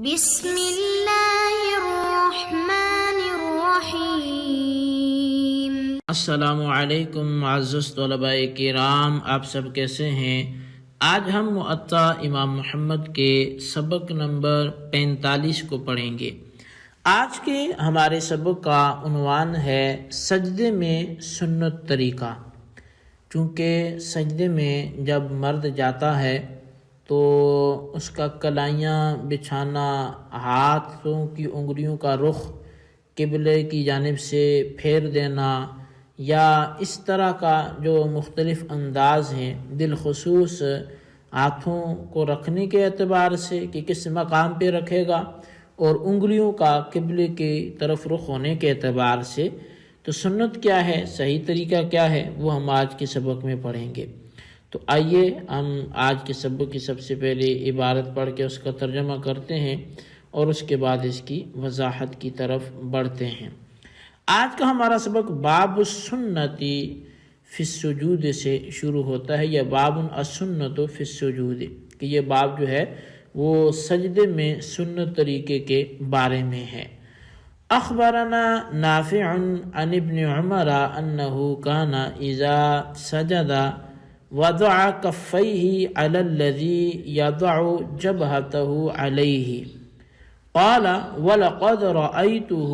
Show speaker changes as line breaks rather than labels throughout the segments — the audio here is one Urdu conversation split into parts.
بسم اللہ الرحمن الرحیم۔
السلام علیکم معزز طلباء کرام، آپ سب کیسے ہیں؟ آج ہم معطا امام محمد کے سبق نمبر 45 کو پڑھیں گے۔ آج کے ہمارے سبق کا عنوان ہے سجدے میں سنت طریقہ۔ چونکہ سجدے میں جب مرد جاتا ہے تو اس کا کلائیاں بچھانا، ہاتھوں کی انگلیوں کا رخ قبلے کی جانب سے پھیر دینا، یا اس طرح کا جو مختلف انداز ہیں، بالخصوص ہاتھوں کو رکھنے کے اعتبار سے کہ کس مقام پہ رکھے گا، اور انگلیوں کا قبلے کی طرف رخ ہونے کے اعتبار سے، تو سنت کیا ہے، صحیح طریقہ کیا ہے، وہ ہم آج کے سبق میں پڑھیں گے۔ تو آئیے ہم آج کے سبق کی سب سے پہلے عبارت پڑھ کے اس کا ترجمہ کرتے ہیں اور اس کے بعد اس کی وضاحت کی طرف بڑھتے ہیں۔ آج کا ہمارا سبق باب السنتی فی السجود سے شروع ہوتا ہے، یا باب السنت فی السجود، کہ یہ باب جو ہے وہ سجدے میں سنت طریقے کے بارے میں ہے۔ اخبرنا نافع عن ابن عمر انه كان اذا سجد وضع كفيه على الذي يضع جبهته عليه، قال وَلَقَدْ رَأَيْتُهُ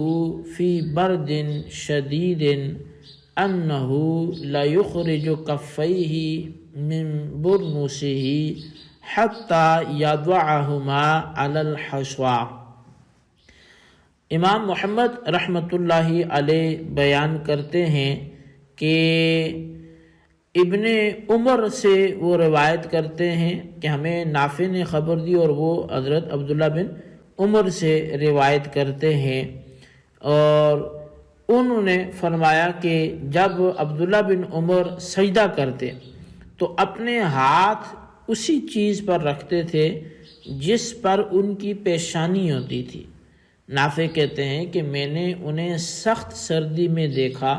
فِي بَرْدٍ شَدِيدٍ أَنَّهُ لَيُخْرِجُ كَفَّيْهِ مِنْ بُرْنُسِهِ حَتَّى يَضَعَهُمَا عَلَى الْحَصْوَى۔ امام محمد رحمۃ اللہ علیہ بیان کرتے ہیں کہ ابن عمر سے وہ روایت کرتے ہیں کہ ہمیں نافع نے خبر دی، اور وہ حضرت عبداللہ بن عمر سے روایت کرتے ہیں، اور انہوں نے فرمایا کہ جب عبداللہ بن عمر سجدہ کرتے تو اپنے ہاتھ اسی چیز پر رکھتے تھے جس پر ان کی پیشانی ہوتی تھی۔ نافع کہتے ہیں کہ میں نے انہیں سخت سردی میں دیکھا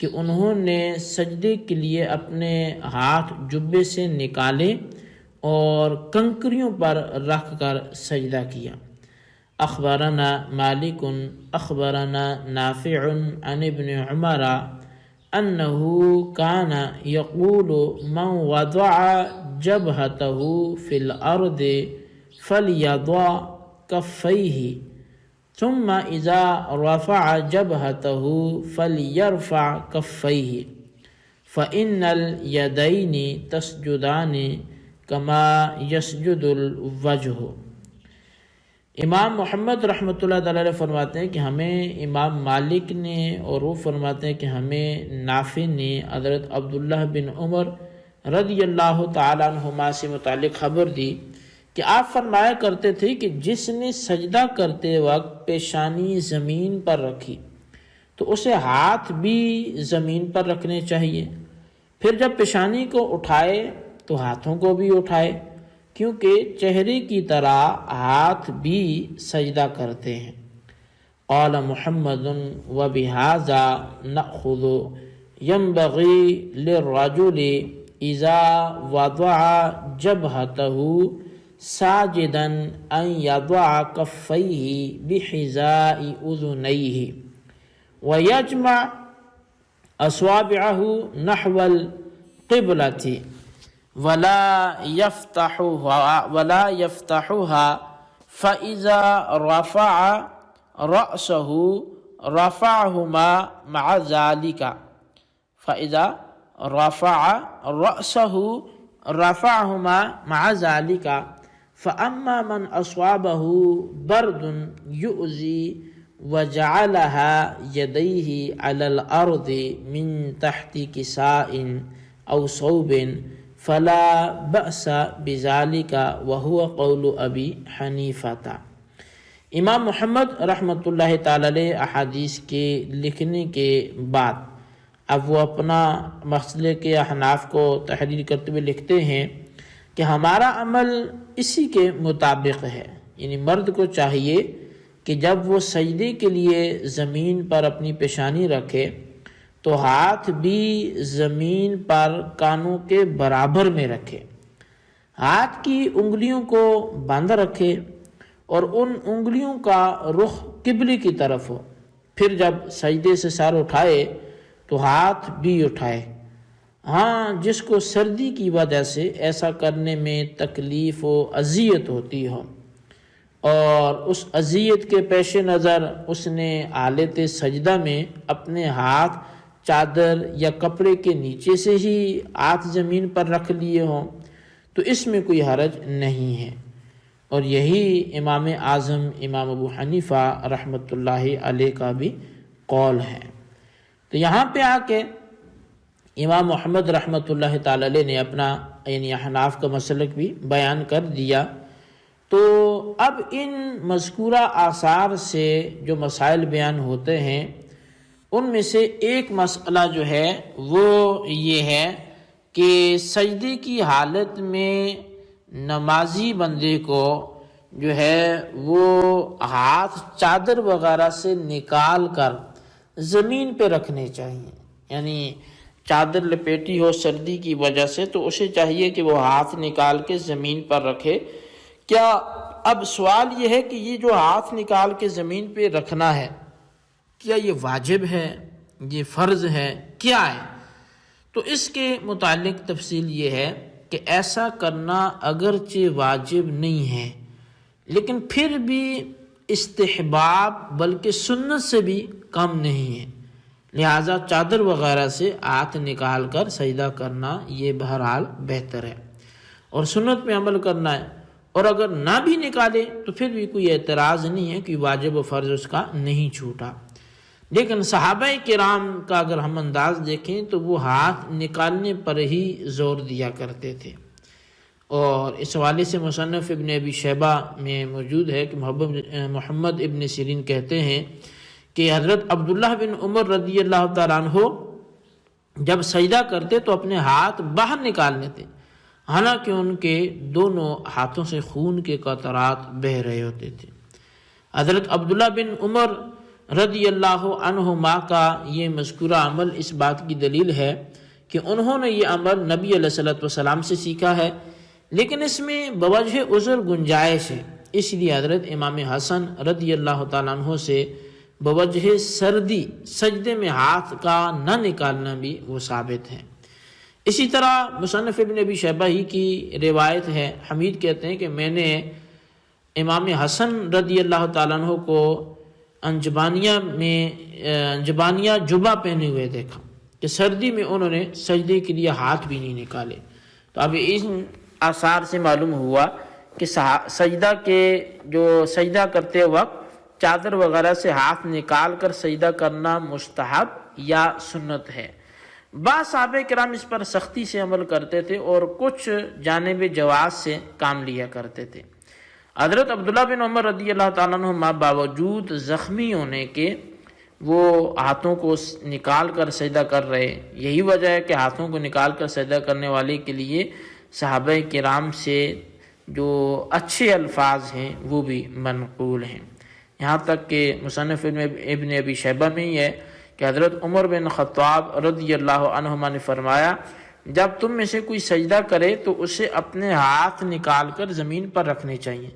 کہ انہوں نے سجدے کے لیے اپنے ہاتھ جبے سے نکالے اور کنکریوں پر رکھ کر سجدہ کیا۔ اخبرنا مالک اخبرنا نافع عن ابن عمر انه كان يقول من وضع جبهته في الارض فليضع كفيه ثم اذا رفع جبهته فليرفع كفيه فان اليدين تسجدان كما يسجد الوجه۔ امام محمد رحمۃ اللہ علیہ فرماتے ہیں کہ ہمیں امام مالک نے، اور وہ فرماتے ہیں کہ ہمیں نافع نے حضرت عبداللہ بن عمر رضی اللہ تعالیٰ عنہما سے متعلق خبر دی کہ آپ فرمایا کرتے تھے کہ جس نے سجدہ کرتے وقت پیشانی زمین پر رکھی تو اسے ہاتھ بھی زمین پر رکھنے چاہیے، پھر جب پیشانی کو اٹھائے تو ہاتھوں کو بھی اٹھائے، کیونکہ چہرے کی طرح ہاتھ بھی سجدہ کرتے ہیں۔ قال محمد وبہذا نأخذ ينبغي للرجل اذا وضع جبهته ساجدا ان يضع كفيه بحذاء اذنيه ويجمع اصابعه نحو القبلة ولا يفتحها فإذا رفع رأسه رفعهما مع ذلك فأما من أصابه برد يؤذي وجعلها يديه على الأرض من تحت كساء أو صوب فلا بأس بذلك وهو قول ابی حنیفہ۔ امام محمد رحمۃ اللہ تعالی علیہ احادیث کے لکھنے کے بعد اب وہ اپنا مسئلے کے احناف کو تحریر کرتے ہوئے لکھتے ہیں کہ ہمارا عمل اسی کے مطابق ہے، یعنی مرد کو چاہیے کہ جب وہ سجدے کے لیے زمین پر اپنی پیشانی رکھے تو ہاتھ بھی زمین پر کانوں کے برابر میں رکھے، ہاتھ کی انگلیوں کو بند رکھے اور ان انگلیوں کا رخ قبلے کی طرف ہو۔ پھر جب سجدے سے سر اٹھائے تو ہاتھ بھی اٹھائے۔ ہاں، جس کو سردی کی وجہ سے ایسا کرنے میں تکلیف و اذیت ہوتی ہو اور اس اذیت کے پیش نظر اس نے حالت سجدہ میں اپنے ہاتھ چادر یا کپڑے کے نیچے سے ہی ہاتھ زمین پر رکھ لیے ہوں تو اس میں کوئی حرج نہیں ہے، اور یہی امام اعظم امام ابو حنیفہ رحمۃ اللہ علیہ کا بھی قول ہے۔ تو یہاں پہ آ کے امام محمد رحمۃ اللہ تعالی علیہ نے اپنا یعنی احناف کا مسلک بھی بیان کر دیا۔ تو اب ان مذکورہ آثار سے جو مسائل بیان ہوتے ہیں ان میں سے ایک مسئلہ جو ہے وہ یہ ہے کہ سجدے کی حالت میں نمازی بندے کو جو ہے وہ ہاتھ چادر وغیرہ سے نکال کر زمین پہ رکھنے چاہیے، یعنی چادر لپیٹی ہو سردی کی وجہ سے تو اسے چاہیے کہ وہ ہاتھ نکال کے زمین پر رکھے۔ کیا اب سوال یہ ہے کہ یہ جو ہاتھ نکال کے زمین پہ رکھنا ہے کیا یہ واجب ہے، یہ فرض ہے، کیا ہے؟ تو اس کے متعلق تفصیل یہ ہے کہ ایسا کرنا اگرچہ واجب نہیں ہے لیکن پھر بھی استحباب بلکہ سنت سے بھی کم نہیں ہے، لہٰذا چادر وغیرہ سے ہاتھ نکال کر سجدہ کرنا یہ بہرحال بہتر ہے اور سنت پہ عمل کرنا ہے، اور اگر نہ بھی نکالے تو پھر بھی کوئی اعتراض نہیں ہے کہ واجب و فرض اس کا نہیں چھوٹا۔ لیکن صحابہ کرام کا اگر ہم انداز دیکھیں تو وہ ہاتھ نکالنے پر ہی زور دیا کرتے تھے، اور اس حوالے سے مصنف ابن ابی شیبہ میں موجود ہے کہ محمد ابن سیرین کہتے ہیں کہ حضرت عبداللہ بن عمر رضی اللہ تعالیٰ عنہ جب سجدہ کرتے تو اپنے ہاتھ باہر نکال لیتے، حالانکہ ان کے دونوں ہاتھوں سے خون کے قطرات بہہ رہے ہوتے تھے۔ حضرت عبداللہ بن عمر رضی اللہ عنہما کا یہ مذکورہ عمل اس بات کی دلیل ہے کہ انہوں نے یہ عمل نبی علیہ الصلوۃ والسلام سے سیکھا ہے، لیکن اس میں بوجہ عذر گنجائش ہے، اس لیے حضرت امام حسن رضی اللہ تعالیٰ عنہ سے بوجہ سردی سجدے میں ہاتھ کا نہ نکالنا بھی وہ ثابت ہے۔ اسی طرح مصنف ابن ابی شیبہ ہی کی روایت ہے، حمید کہتے ہیں کہ میں نے امام حسن رضی اللہ تعالیٰ عنہ کو انجبانیہ جبہ پہنے ہوئے دیکھا کہ سردی میں انہوں نے سجدے کے لیے ہاتھ بھی نہیں نکالے۔ تو اب ان آثار سے معلوم ہوا کہ سجدہ کرتے وقت چادر وغیرہ سے ہاتھ نکال کر سجدہ کرنا مستحب یا سنت ہے۔ بعض صحابہ کرام اس پر سختی سے عمل کرتے تھے اور کچھ جانب جواز سے کام لیا کرتے تھے۔ حضرت عبداللہ بن عمر رضی اللہ تعالیٰ عنہ باوجود زخمی ہونے کے وہ ہاتھوں کو نکال کر سجدہ کر رہے، یہی وجہ ہے کہ ہاتھوں کو نکال کر سجدہ کرنے والے کے لیے صحابہ کرام سے جو اچھے الفاظ ہیں وہ بھی منقول ہیں، یہاں تک کہ مصنف ابن ابی شیبہ میں یہ ہے کہ حضرت عمر بن خطاب رضی اللہ عنہما نے فرمایا جب تم میں سے کوئی سجدہ کرے تو اسے اپنے ہاتھ نکال کر زمین پر رکھنے چاہیے،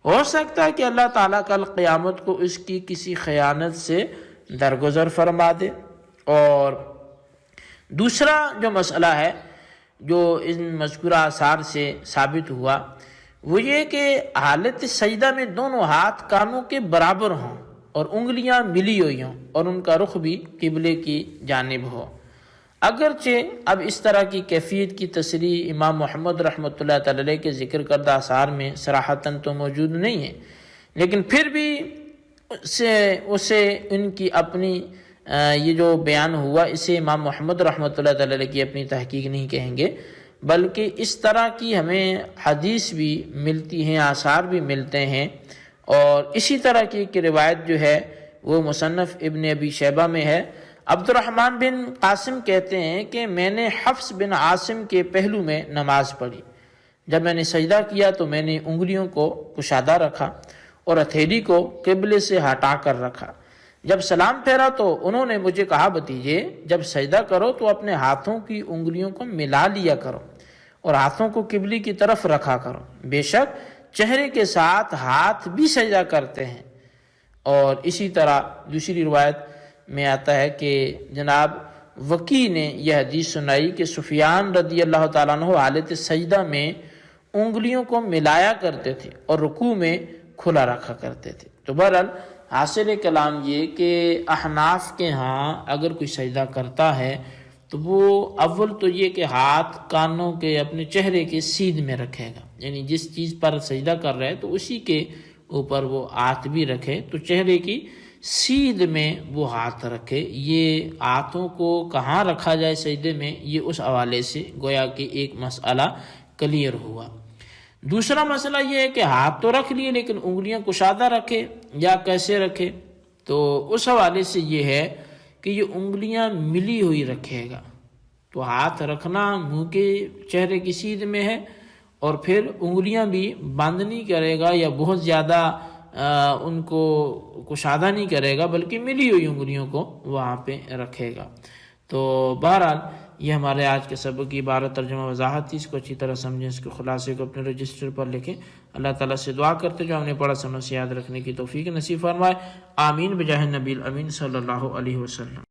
ہو سکتا ہے کہ اللہ تعالیٰ کل قیامت کو اس کی کسی خیانت سے درگزر فرما دے۔ اور دوسرا جو مسئلہ ہے جو ان مذکورہ آثار سے ثابت ہوا وہ یہ کہ حالت سجدہ میں دونوں ہاتھ کانوں کے برابر ہوں اور انگلیاں ملی ہوئی ہوں اور ان کا رخ بھی قبلے کی جانب ہو۔ اگرچہ اب اس طرح کی کیفیت کی تصریح امام محمد رحمۃ اللہ تعالی علیہ کے ذکر کردہ آثار میں صراحتاً تو موجود نہیں ہے، لیکن پھر بھی اسے ان کی اپنی یہ جو بیان ہوا اسے امام محمد رحمۃ اللہ تعالی علیہ کی اپنی تحقیق نہیں کہیں گے، بلکہ اس طرح کی ہمیں حدیث بھی ملتی ہیں، آثار بھی ملتے ہیں، اور اسی طرح کی روایت جو ہے وہ مصنف ابن ابی شیبہ میں ہے۔ عبد الرحمن بن قاسم کہتے ہیں کہ میں نے حفص بن عاصم کے پہلو میں نماز پڑھی، جب میں نے سجدہ کیا تو میں نے انگلیوں کو کشادہ رکھا اور ہتھیلی کو قبلے سے ہٹا کر رکھا، جب سلام پھیرا تو انہوں نے مجھے کہا بھتیجے جب سجدہ کرو تو اپنے ہاتھوں کی انگلیوں کو ملا لیا کرو اور ہاتھوں کو قبلے کی طرف رکھا کرو، بے شک چہرے کے ساتھ ہاتھ بھی سجدہ کرتے ہیں۔ اور اسی طرح دوسری روایت میں آتا ہے کہ جناب وکی نے یہ حدیث سنائی کہ سفیان رضی اللہ تعالیٰ عنہ حالت سجدہ میں انگلیوں کو ملایا کرتے تھے اور رکوع میں کھلا رکھا کرتے تھے۔ تو بہرحال حاصل کلام یہ کہ احناف کے ہاں اگر کوئی سجدہ کرتا ہے تو وہ اول تو یہ کہ ہاتھ کانوں کے اپنے چہرے کے سیدھ میں رکھے گا، یعنی جس چیز پر سجدہ کر رہے تو اسی کے اوپر وہ ہاتھ بھی رکھے، تو چہرے کی سیدھ میں وہ ہاتھ رکھے۔ یہ ہاتھوں کو کہاں رکھا جائے سجدے میں، یہ اس حوالے سے گویا کہ ایک مسئلہ کلیئر ہوا۔ دوسرا مسئلہ یہ ہے کہ ہاتھ تو رکھ لیے لیکن انگلیاں کشادہ رکھے یا کیسے رکھے، تو اس حوالے سے یہ ہے کہ یہ انگلیاں ملی ہوئی رکھے گا، تو ہاتھ رکھنا منہ کے چہرے کی سیدھ میں ہے، اور پھر انگلیاں بھی بند نہیں کرے گا یا بہت زیادہ ان کو کشادہ نہیں کرے گا، بلکہ ملی ہوئی انگلیوں کو وہاں پہ رکھے گا۔ تو بہرحال یہ ہمارے آج کے سبق کی عبارت ترجمہ وضاحت تھی، اس کو اچھی طرح سمجھیں، اس کے خلاصے کو اپنے رجسٹر پر لکھیں۔ اللہ تعالیٰ سے دعا کرتے جو ہم نے پڑھا سنو سے یاد رکھنے کی توفیق نصیب فرمائے، آمین بجاہ نبی الامین صلی اللہ علیہ وسلم۔